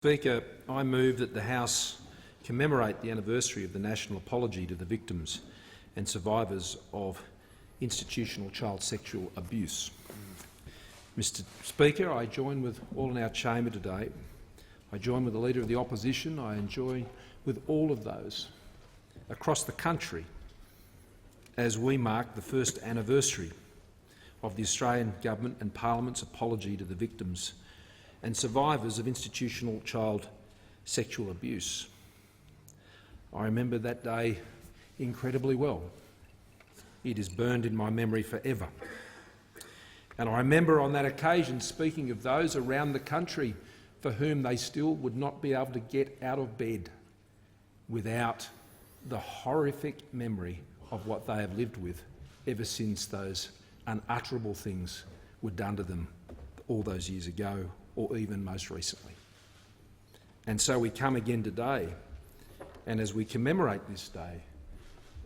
Speaker, I move that the House commemorate the anniversary of the national apology to the victims and survivors of institutional child sexual abuse. Mr Speaker, I join with all in our chamber today. I join with the Leader of the Opposition. I join with all of those across the country as we mark the first anniversary of the Australian Government and Parliament's apology to the victims and survivors of institutional child sexual abuse. I remember that day incredibly well. It is burned in my memory forever. And I remember on that occasion speaking of those around the country for whom they still would not be able to get out of bed without the horrific memory of what they have lived with ever since those unutterable things were done to them all those years ago, or even most recently. And so we come again today, and as we commemorate this day,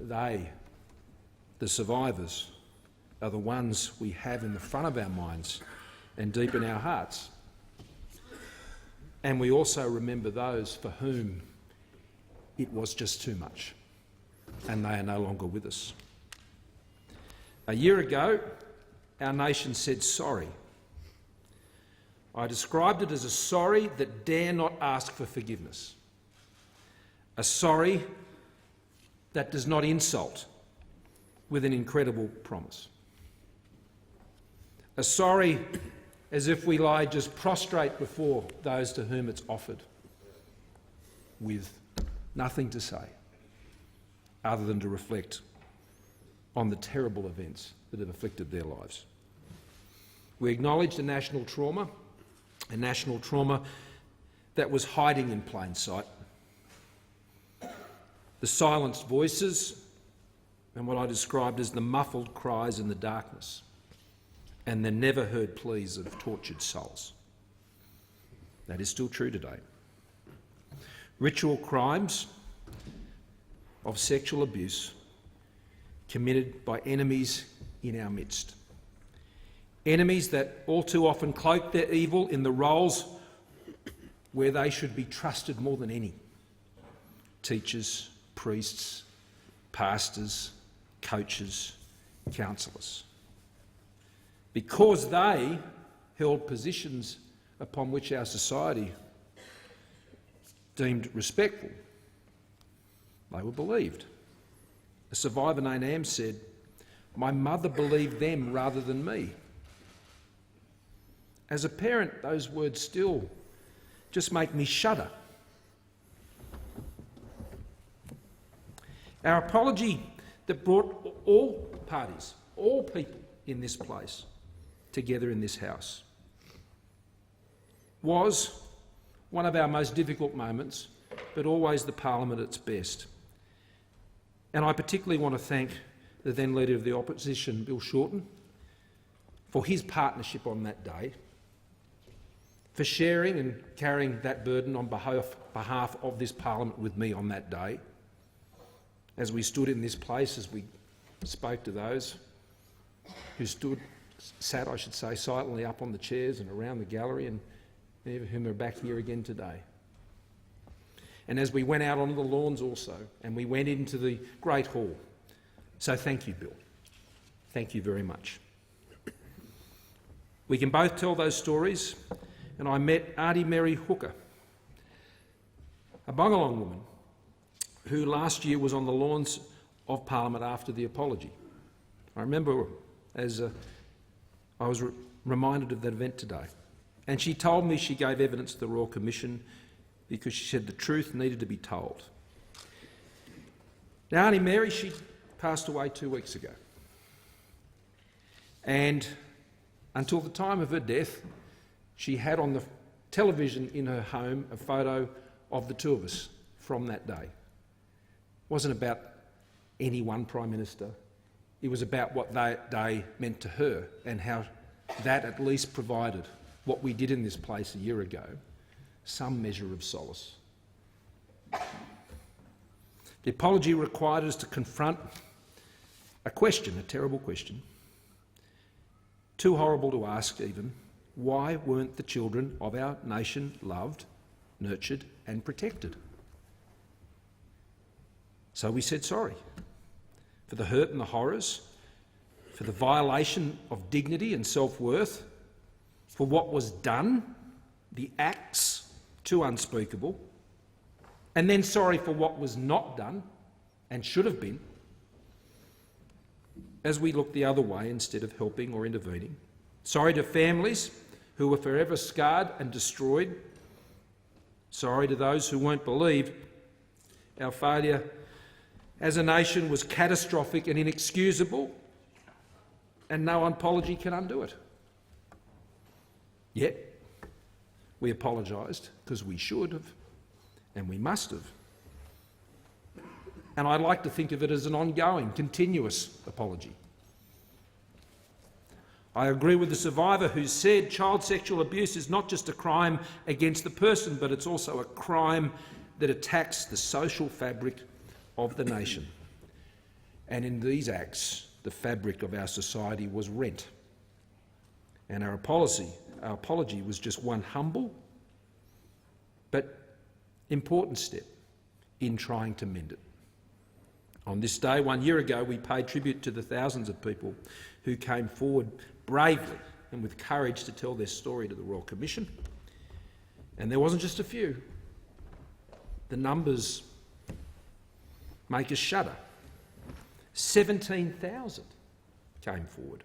they, the survivors, are the ones we have in the front of our minds and deep in our hearts. And we also remember those for whom it was just too much, and they are no longer with us. A year ago, our nation said sorry. I described it as a sorry that dare not ask for forgiveness, a sorry that does not insult with an incredible promise, a sorry as if we lie just prostrate before those to whom it's offered with nothing to say other than to reflect on the terrible events that have afflicted their lives. We acknowledge the national trauma, a national trauma that was hiding in plain sight, the silenced voices and what I described as the muffled cries in the darkness and the never-heard pleas of tortured souls. That is still true today. Ritual crimes of sexual abuse committed by enemies in our midst. Enemies that all too often cloak their evil in the roles where they should be trusted more than any. Teachers, priests, pastors, coaches, counsellors. Because they held positions upon which our society deemed respectful, they were believed. A survivor named Am said, "My mother believed them rather than me." As a parent, those words still just make me shudder. Our apology that brought all parties, all people in this place together in this house, was one of our most difficult moments, but always the Parliament at its best. And I particularly want to thank the then Leader of the Opposition, Bill Shorten, for his partnership on that day, for sharing and carrying that burden on behalf of this Parliament with me on that day, as we stood in this place, as we spoke to those who sat, I should say, silently up on the chairs and around the gallery, and many of whom are back here again today. And as we went out onto the lawns also, and we went into the Great Hall. So thank you, Bill. Thank you very much. We can both tell those stories, and I met Auntie Mary Hooker, a Bungalong woman who last year was on the lawns of Parliament after the apology. I remember as I was reminded of that event today. And she told me she gave evidence to the Royal Commission because she said the truth needed to be told. Now, Auntie Mary, she passed away 2 weeks ago. And until the time of her death, she had on the television in her home a photo of the two of us from that day. It wasn't about any one Prime Minister. It was about what that day meant to her and how that at least provided what we did in this place a year ago, some measure of solace. The apology required us to confront a question, a terrible question, too horrible to ask even. Why weren't the children of our nation loved nurtured and protected. So we said sorry for the hurt and the horrors, for the violation of dignity and self-worth, for what was done, the acts too unspeakable, and then sorry for what was not done and should have been, as we look the other way instead of helping or intervening. Sorry to families who were forever scarred and destroyed. Sorry to those who won't believe our failure as a nation was catastrophic and inexcusable, and no apology can undo it. Yet, we apologised because we should have and we must have. And I'd like to think of it as an ongoing, continuous apology. I agree with the survivor who said child sexual abuse is not just a crime against the person, but it's also a crime that attacks the social fabric of the nation. And in these acts, the fabric of our society was rent. And our apology was just one humble but important step in trying to mend it. On this day, 1 year ago, we paid tribute to the thousands of people who came forward bravely and with courage to tell their story to the Royal Commission. And there wasn't just a few. The numbers make us shudder. 17,000 came forward,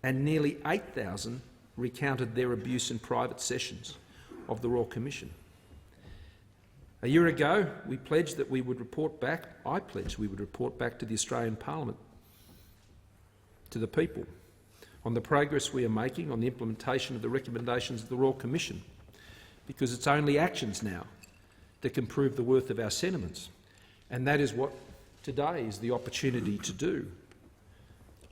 and nearly 8,000 recounted their abuse in private sessions of the Royal Commission. A year ago, we pledged that we would report back, I pledged we would report back to the Australian Parliament, to the people, on the progress we are making on the implementation of the recommendations of the Royal Commission, because it's only actions now that can prove the worth of our sentiments, and that is what today is the opportunity to do.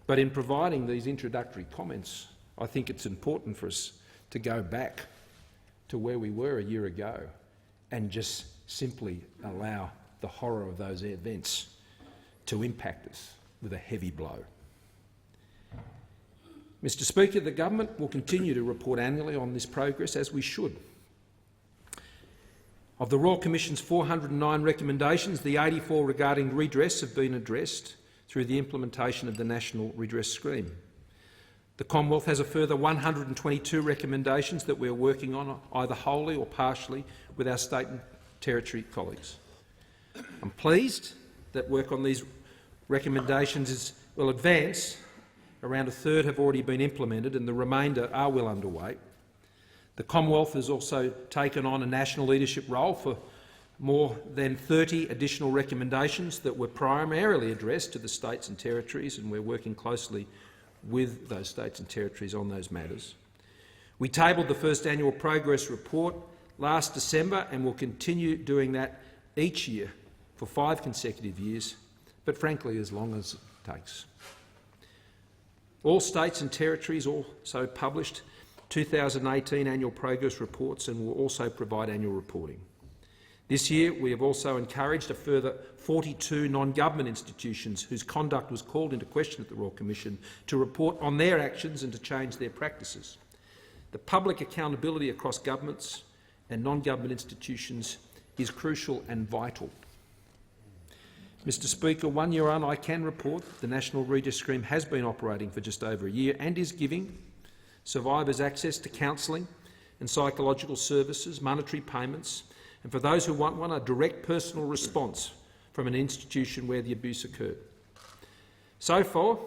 But in providing these introductory comments, I think it's important for us to go back to where we were a year ago and just simply allow the horror of those events to impact us with a heavy blow. Mr Speaker, the government will continue to report annually on this progress, as we should. Of the Royal Commission's 409 recommendations, the 84 regarding redress have been addressed through the implementation of the National Redress Scheme. The Commonwealth has a further 122 recommendations that we are working on, either wholly or partially, with our state and territory colleagues. I'm pleased that work on these recommendations will advance. Around a third have already been implemented and the remainder are well underway. The Commonwealth has also taken on a national leadership role for more than 30 additional recommendations that were primarily addressed to the states and territories, and we're working closely with those states and territories on those matters. We tabled the first annual progress report last December and will continue doing that each year for 5 consecutive years, but frankly as long as it takes. All states and territories also published 2018 annual progress reports and will also provide annual reporting. This year we have also encouraged a further 42 non-government institutions whose conduct was called into question at the Royal Commission to report on their actions and to change their practices. The public accountability across governments and non-government institutions is crucial and vital. Mr Speaker, 1 year on, I can report the National Redress Scheme has been operating for just over a year and is giving survivors access to counselling and psychological services, monetary payments, and for those who want one, a direct personal response from an institution where the abuse occurred. So far,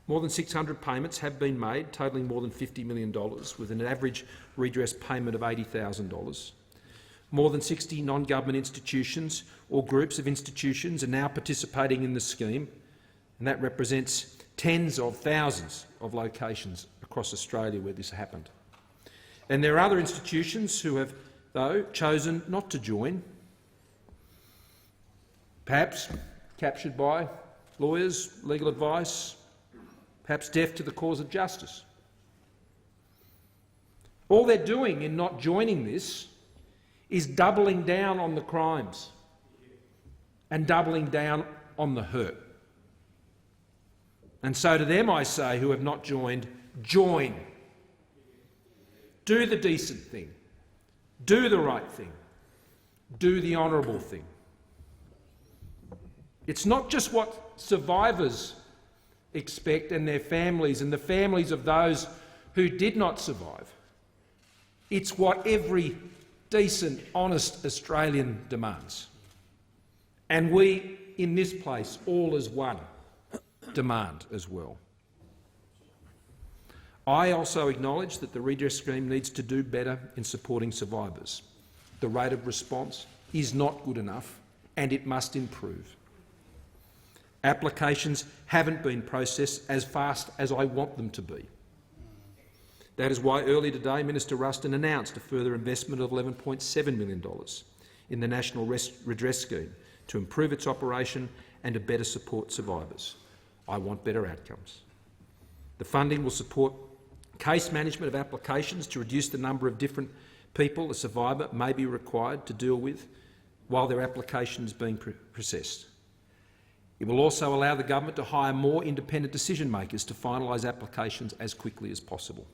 more than 600 payments have been made, totalling more than $50 million, with an average redress payment of $80,000. More than 60 non-government institutions or groups of institutions are now participating in the scheme, and that represents tens of thousands of locations across Australia where this happened. And there are other institutions who have, though, chosen not to join, perhaps captured by lawyers, legal advice, perhaps deaf to the cause of justice. All they're doing in not joining this is doubling down on the crimes and doubling down on the hurt. And so to them I say, who have not joined, join. Do the decent thing. Do the right thing. Do the honourable thing. It's not just what survivors expect and their families and the families of those who did not survive. It's what every decent, honest Australian demands. And we, in this place, all as one, demand as well. I also acknowledge that the redress scheme needs to do better in supporting survivors. The rate of response is not good enough and it must improve. Applications haven't been processed as fast as I want them to be. That is why earlier today Minister Ruston announced a further investment of $11.7 million in the National Redress Scheme to improve its operation and to better support survivors. I want better outcomes. The funding will support case management of applications to reduce the number of different people a survivor may be required to deal with while their application is being processed. It will also allow the government to hire more independent decision-makers to finalise applications as quickly as possible.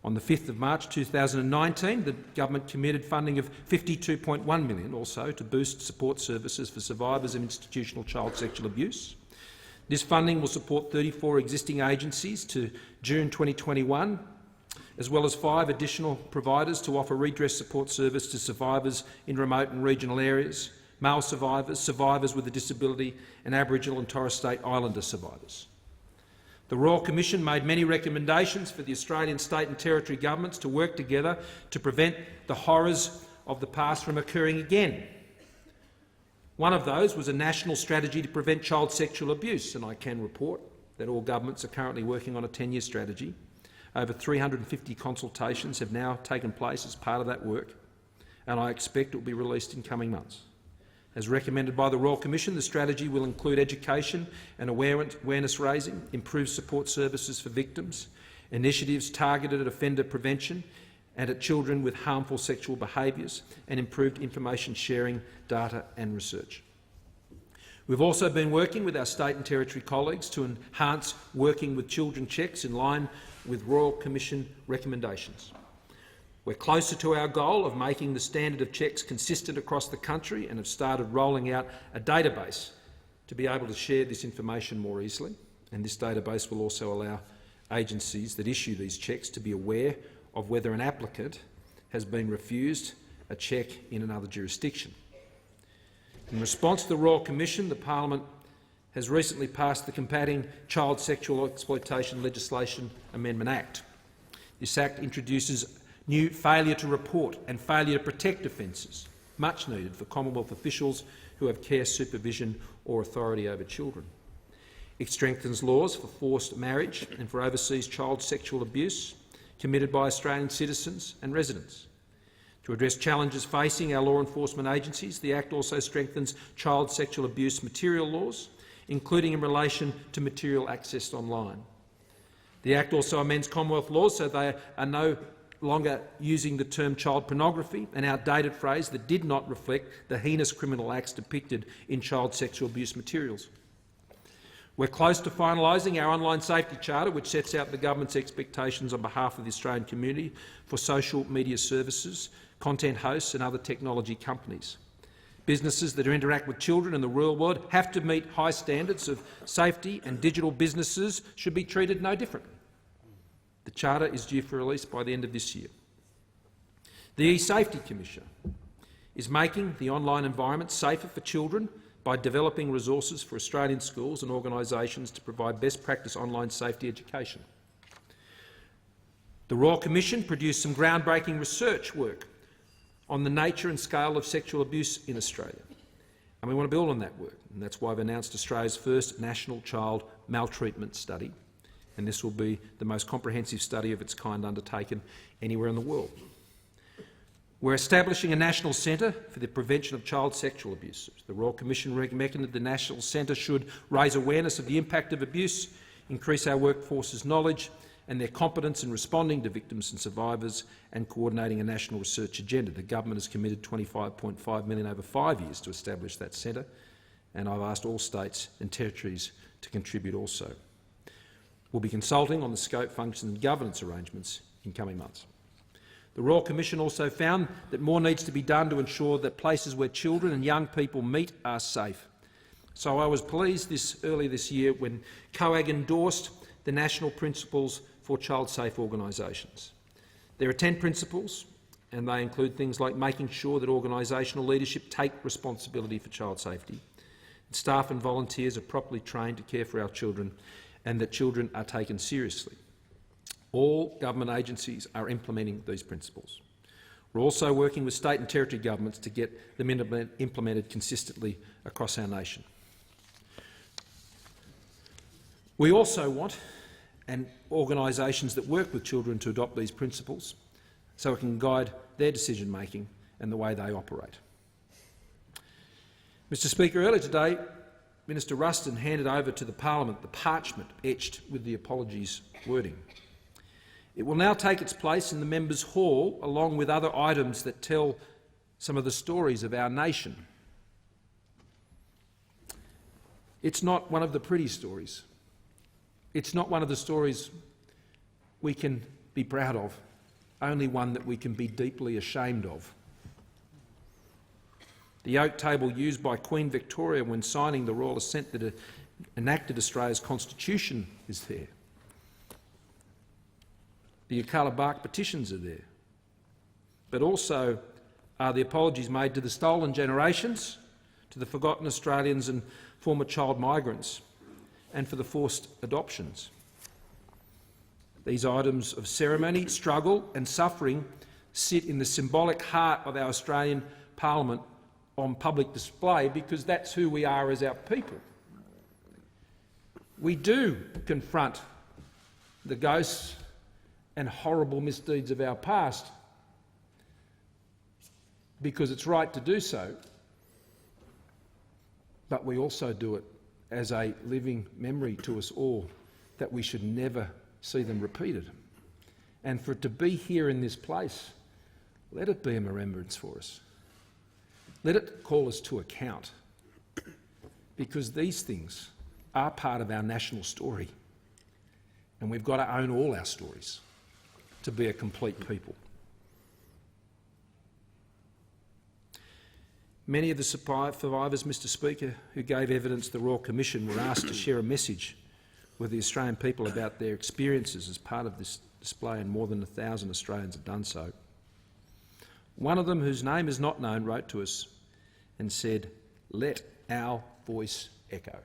On the 5th of March 2019, the government committed funding of $52.1 million also to boost support services for survivors of institutional child sexual abuse. This funding will support 34 existing agencies to June 2021, as well as 5 additional providers to offer redress support service to survivors in remote and regional areas, male survivors, survivors with a disability and Aboriginal and Torres Strait Islander survivors. The Royal Commission made many recommendations for the Australian state and territory governments to work together to prevent the horrors of the past from occurring again. One of those was a national strategy to prevent child sexual abuse, and I can report that all governments are currently working on a 10-year strategy. Over 350 consultations have now taken place as part of that work, and I expect it will be released in coming months. As recommended by the Royal Commission, the strategy will include education and awareness raising, improved support services for victims, initiatives targeted at offender prevention and at children with harmful sexual behaviours, and improved information sharing, data and research. We've also been working with our state and territory colleagues to enhance working with children checks in line with Royal Commission recommendations. We're closer to our goal of making the standard of checks consistent across the country and have started rolling out a database to be able to share this information more easily. And this database will also allow agencies that issue these checks to be aware of whether an applicant has been refused a check in another jurisdiction. In response to the Royal Commission, the Parliament has recently passed the Combating Child Sexual Exploitation Legislation Amendment Act. This Act introduces new failure to report and failure to protect offences, much needed for Commonwealth officials who have care, supervision or authority over children. It strengthens laws for forced marriage and for overseas child sexual abuse committed by Australian citizens and residents. To address challenges facing our law enforcement agencies, the Act also strengthens child sexual abuse material laws, including in relation to material accessed online. The Act also amends Commonwealth laws so they are no longer using the term child pornography, an outdated phrase that did not reflect the heinous criminal acts depicted in child sexual abuse materials. We're close to finalising our online safety charter, which sets out the government's expectations on behalf of the Australian community for social media services, content hosts and other technology companies. Businesses that interact with children in the real world have to meet high standards of safety, and digital businesses should be treated no different. The Charter is due for release by the end of this year. The E-Safety Commissioner is making the online environment safer for children by developing resources for Australian schools and organisations to provide best practice online safety education. The Royal Commission produced some groundbreaking research work on the nature and scale of sexual abuse in Australia, and we want to build on that work, and that's why I've announced Australia's first national child maltreatment study, and this will be the most comprehensive study of its kind undertaken anywhere in the world. We're establishing a national centre for the prevention of child sexual abuse. The Royal Commission recommended the National Centre should raise awareness of the impact of abuse, increase our workforce's knowledge and their competence in responding to victims and survivors, and coordinating a national research agenda. The government has committed $25.5 million over 5 years to establish that centre, and I've asked all states and territories to contribute also. We'll be consulting on the scope, functions and governance arrangements in coming months. The Royal Commission also found that more needs to be done to ensure that places where children and young people meet are safe. So I was pleased earlier this year when COAG endorsed the National Principles for Child-Safe Organisations. There are 10 principles, and they include things like making sure that organisational leadership take responsibility for child safety, that staff and volunteers are properly trained to care for our children, and that children are taken seriously. All government agencies are implementing these principles. We're also working with state and territory governments to get them implemented consistently across our nation. We also want organisations that work with children to adopt these principles so it can guide their decision-making and the way they operate. Mr Speaker, earlier today, Minister Ruston handed over to the Parliament the parchment etched with the apologies wording. It will now take its place in the Members' Hall along with other items that tell some of the stories of our nation. It's not one of the pretty stories. It's not one of the stories we can be proud of, only one that we can be deeply ashamed of. The oak table used by Queen Victoria when signing the Royal Assent that enacted Australia's Constitution is there. The Yirrkala Bark petitions are there. But also are the apologies made to the stolen generations, to the forgotten Australians and former child migrants, and for the forced adoptions. These items of ceremony, struggle and suffering sit in the symbolic heart of our Australian Parliament on public display because that's who we are as our people. We do confront the ghosts and horrible misdeeds of our past because it's right to do so, but we also do it as a living memory to us all that we should never see them repeated. And for it to be here in this place, let it be a remembrance for us. Let it call us to account, because these things are part of our national story, and we've got to own all our stories to be a complete people. Many of the survivors, Mr Speaker, who gave evidence to the Royal Commission were asked to share a message with the Australian people about their experiences as part of this display, and more than 1,000 Australians have done so. One of them, whose name is not known, wrote to us and said, "Let our voice echo."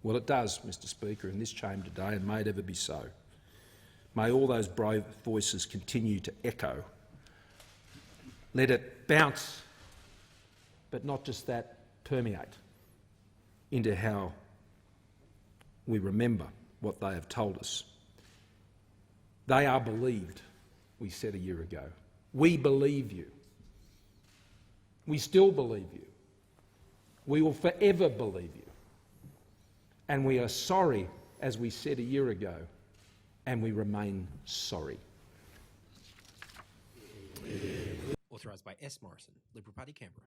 Well, it does, Mr Speaker, in this chamber today, and may it ever be so. May all those brave voices continue to echo. Let it bounce, but not just that, permeate into how we remember what they have told us. They are believed, we said a year ago. We believe you. We still believe you. We will forever believe you. And we are sorry, as we said a year ago, and we remain sorry. Authorised by S. Morrison, Liberal Party, Canberra.